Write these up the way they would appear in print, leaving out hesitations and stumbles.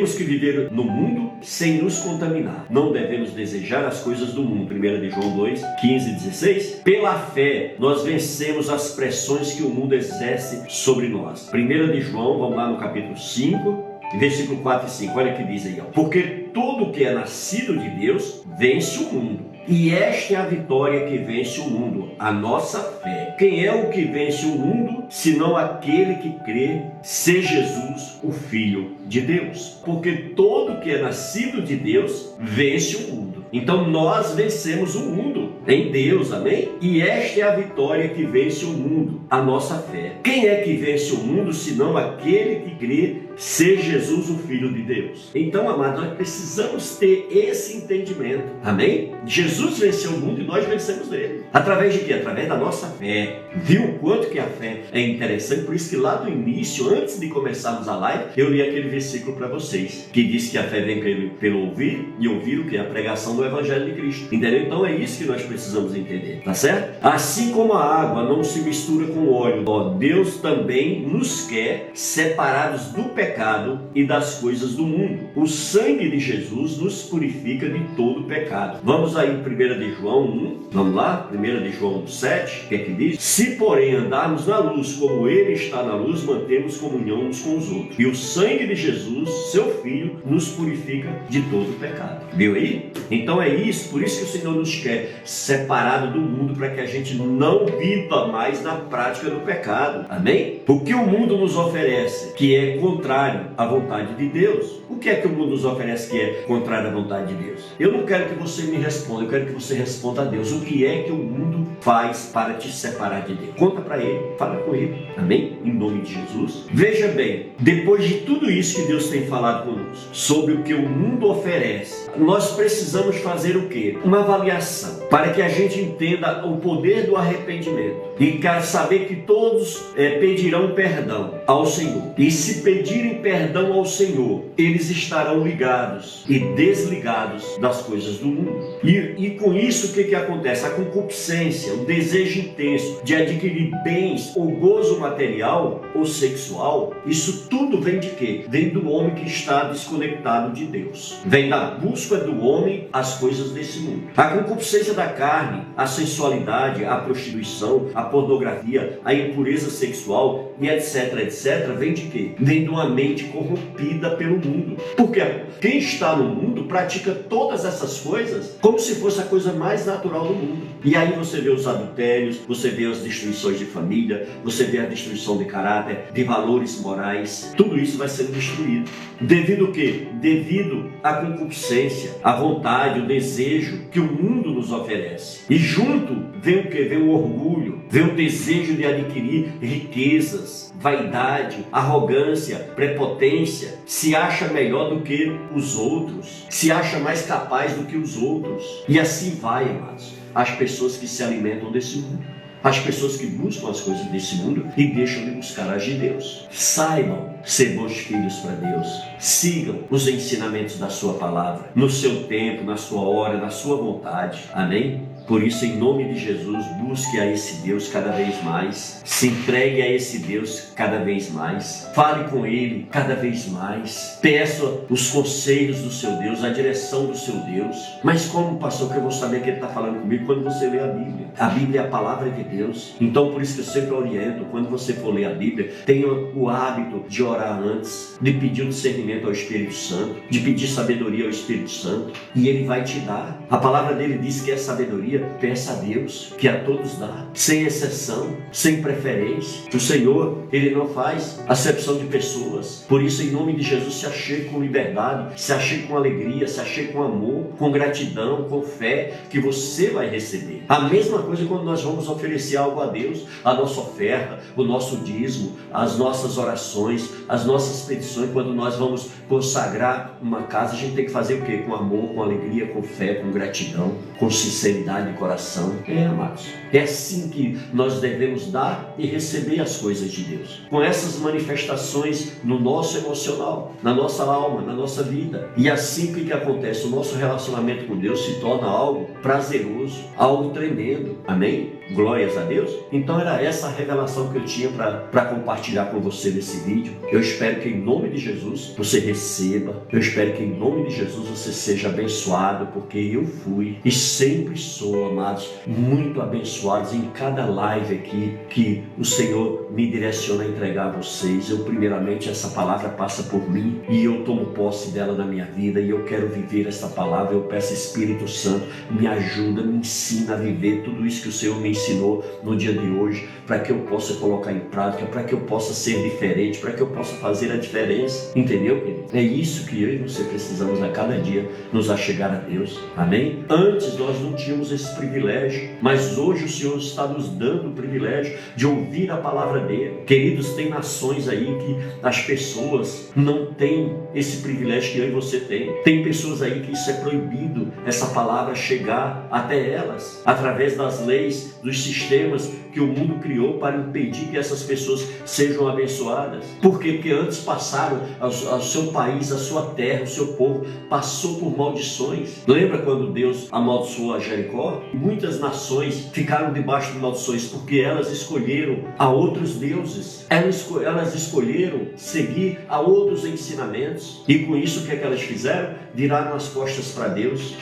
Temos que viver no mundo sem nos contaminar. Não devemos desejar as coisas do mundo. 1 de João 2, 15 e 16. Pela fé, nós vencemos as pressões que o mundo exerce sobre nós. 1 de João, vamos lá no capítulo 5, versículo 4 e 5. Olha o que diz aí. Porque todo que é nascido de Deus vence o mundo. E esta é a vitória que vence o mundo, a nossa fé. Quem é o que vence o mundo, senão aquele que crê ser Jesus, o Filho de Deus? Porque todo que é nascido de Deus vence o mundo. Então nós vencemos o mundo em Deus, amém? E esta é a vitória que vence o mundo, a nossa fé. Quem é que vence o mundo, senão aquele que crê ser Jesus, o Filho de Deus? Então, amados, nós precisamos ter esse entendimento, amém? Jesus venceu o mundo e nós vencemos ele. Através de quê? Através da nossa fé. Viu o quanto que a fé é interessante? Por isso que lá do início, antes de começarmos a live, eu li aquele versículo para vocês, que diz que a fé vem pelo ouvir, e ouvir o que? A pregação do Evangelho de Cristo. Entendeu? Então é isso que nós precisamos entender, tá certo? Assim como a água não se mistura com o óleo, Deus também nos quer separados do pecado e das coisas do mundo. O sangue de Jesus nos purifica de todo pecado. Vamos aí em 1 de João 1, vamos lá? 1 de João 7, o que é que diz? Se porém andarmos na luz, como ele está na luz, mantemos comunhão uns com os outros. E o sangue de Jesus, seu Filho, nos purifica de todo pecado. Viu aí? Então é isso, por isso que o Senhor nos quer separado do mundo, para que a gente não viva mais na prática do pecado. Amém? O que o mundo nos oferece, que é contrário à vontade de Deus. O que é que o mundo nos oferece que é contrário à vontade de Deus? Eu não quero que você me responda, eu quero que você responda a Deus. O que é que o mundo faz para te separar de Deus? Conta para ele, fala com ele. Amém? Em nome de Jesus. Veja bem, depois de tudo isso que Deus tem falado conosco, sobre o que o mundo oferece, nós precisamos fazer o quê? Uma avaliação, para que a gente entenda o poder do arrependimento. E saber que todos pedirão perdão ao Senhor. E se pedirem perdão ao Senhor, eles estarão ligados e desligados das coisas do mundo. E com isso o que acontece? A concupiscência, o desejo intenso de adquirir bens ou gozo material ou sexual, isso tudo vem de quê? Vem do homem que está desconectado de Deus. Vem da busca do homem às coisas desse mundo. A concupiscência da carne, a sensualidade, a prostituição, a pornografia, a impureza sexual e etc, etc, vem de quê? Vem de uma mente corrompida pelo mundo. Porque quem está no mundo pratica todas essas coisas como se fosse a coisa mais natural do mundo. E aí você vê os adultérios, você vê as destruições de família, você vê a destruição de caráter, de valores morais. Tudo isso vai sendo destruído. Devido ao quê? Devido à concupiscência, à vontade, o desejo que o mundo nos oferece. E junto vem o quê? Vem o orgulho, vem o desejo de adquirir riquezas, vaidade, arrogância, prepotência, se acha melhor do que os outros, se acha mais capaz do que os outros. E assim vai, amados, as pessoas que se alimentam desse mundo, as pessoas que buscam as coisas desse mundo e deixam de buscar as de Deus. Saibam ser bons filhos para Deus. Sigam os ensinamentos da sua palavra, no seu tempo, na sua hora, na sua vontade. Amém? Por isso, em nome de Jesus, busque a esse Deus cada vez mais. Se entregue a esse Deus cada vez mais. Fale com Ele cada vez mais. Peça os conselhos do seu Deus, a direção do seu Deus. Mas como, pastor, que eu vou saber que Ele está falando comigo? Quando você lê a Bíblia. A Bíblia é a palavra de Deus. Então, por isso que eu sempre oriento, quando você for ler a Bíblia, tenha o hábito de orar antes, de pedir o discernimento ao Espírito Santo, de pedir sabedoria ao Espírito Santo, e Ele vai te dar. A palavra dele diz que é sabedoria. Peça a Deus, que a todos dá, sem exceção, sem preferência. O Senhor, Ele não faz acepção de pessoas. Por isso, em nome de Jesus, se achegue com liberdade, se achegue com alegria, se achegue com amor, com gratidão, com fé, que você vai receber. A mesma coisa quando nós vamos oferecer algo a Deus, a nossa oferta, o nosso dízimo, as nossas orações, as nossas petições. Quando nós vamos consagrar uma casa, a gente tem que fazer o quê? Com amor, com alegria, com fé, com gratidão, com sinceridade de coração. Amados, é assim que nós devemos dar e receber as coisas de Deus, com essas manifestações no nosso emocional, na nossa alma, na nossa vida. E assim que acontece? O nosso relacionamento com Deus se torna algo prazeroso, algo tremendo. Amém? Glória Glórias a Deus. Então era essa a revelação que eu tinha para compartilhar com você nesse vídeo. Eu espero que em nome de Jesus você receba. Eu espero que em nome de Jesus você seja abençoado, porque eu fui e sempre sou, amados, muito abençoados em cada live aqui que o Senhor me direciona a entregar a vocês. Eu primeiramente, essa palavra passa por mim e eu tomo posse dela na minha vida e eu quero viver essa palavra. Eu peço, Espírito Santo, me ajuda, me ensina a viver tudo isso que o Senhor me ensinou no dia de hoje, para que eu possa colocar em prática, para que eu possa ser diferente, para que eu possa fazer a diferença. Entendeu, querido? É isso que eu e você precisamos a cada dia nos achegar a Deus. Amém? Antes nós não tínhamos esse privilégio, mas hoje o Senhor está nos dando o privilégio de ouvir a palavra dele. Queridos, tem nações aí que as pessoas não têm esse privilégio que eu e você tem. Tem pessoas aí que isso é proibido, essa palavra chegar até elas, através das leis, dos sistemas que o mundo criou para impedir que essas pessoas sejam abençoadas. Por quê? Porque antes passaram ao seu país, a sua terra, o seu povo passou por maldições. Lembra quando Deus amaldiçoou a Jericó? Muitas nações ficaram debaixo de maldições porque elas escolheram a outros deuses. Elas escolheram seguir a outros ensinamentos. E com isso, o que é que elas fizeram? Viraram as costas para Deus.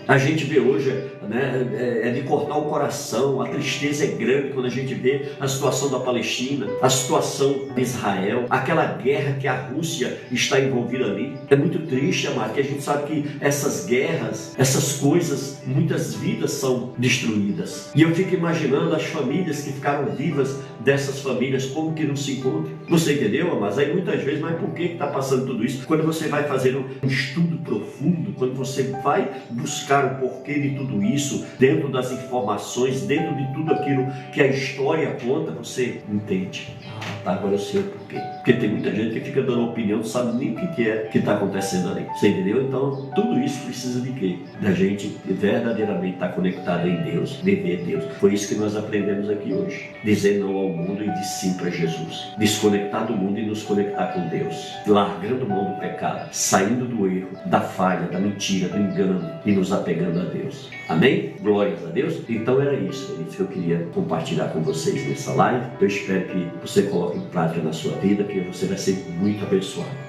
A gente vê hoje, né, é de cortar o coração, a tristeza é grande quando a gente vê a situação da Palestina, a situação de Israel, aquela guerra que a Rússia está envolvida ali. É muito triste, amado, que a gente sabe que essas guerras, essas coisas, muitas vidas são destruídas. E eu fico imaginando as famílias que ficaram vivas dessas famílias, como que não se encontram. Você entendeu, amados? Aí muitas vezes, mas por que está passando tudo isso? Quando você vai fazer um estudo profundo, quando você vai buscar o porquê de tudo isso, dentro das informações, dentro de tudo aquilo que a história conta, você entende. Tá, agora eu sei o porquê. Porque tem muita gente que fica dando opinião, não sabe nem o que é que está acontecendo ali. Você entendeu? Então, tudo isso precisa de quê? Da gente verdadeiramente estar conectado em Deus, viver Deus. Foi isso que nós aprendemos aqui hoje. Dizer não ao mundo e de sim para Jesus. Desconectar do mundo e nos conectar com Deus. Largando mão do pecado, saindo do erro, da falha, da mentira, do engano e nos apegando a Deus. Amém? Glórias a Deus. Então era isso, queridos, que eu queria compartilhar com vocês nessa live. Eu espero que você coloque em prática na sua vida, que você vai ser muito abençoado.